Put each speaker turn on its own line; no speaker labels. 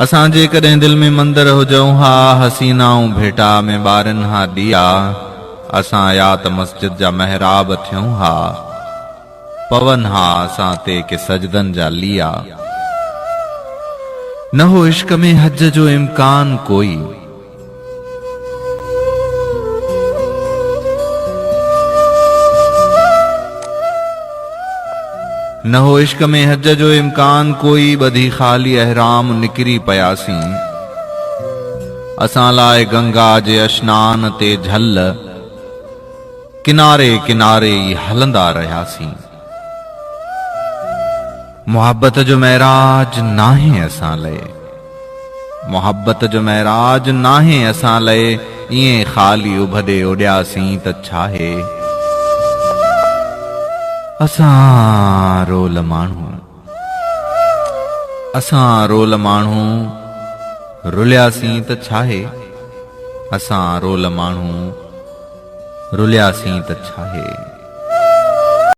असां जे कदें दिल में मंदिर हुजऊं हा, हसीनाऊं भेटा में ॿारनि हा ॾिया। असां या त मस्जिद जा महराब थियूं हा, पवन हा असां ते के सजदन जा लिया। न हो इश्क में हज जो इम्कान कोई, न हो इश्क में हज जो इम्कान कोई। बधी खाली अहराम निकरी पयासीं, असां लाए गंगा जे अशनान ते झल किनारे किनारे ई हलंदा रहियासीं। मोहब्बत जो महराज नाहे असां लए, मोहब्बत जो महराज नाहे असां लए। इएं खाली उभदे उड़ियासीं त छाहे, असां रोल माण्हू, असां रोल माण्हू रुलियासीं त छाहे, असां रोल माण्हू रुलियासीं त छाहे।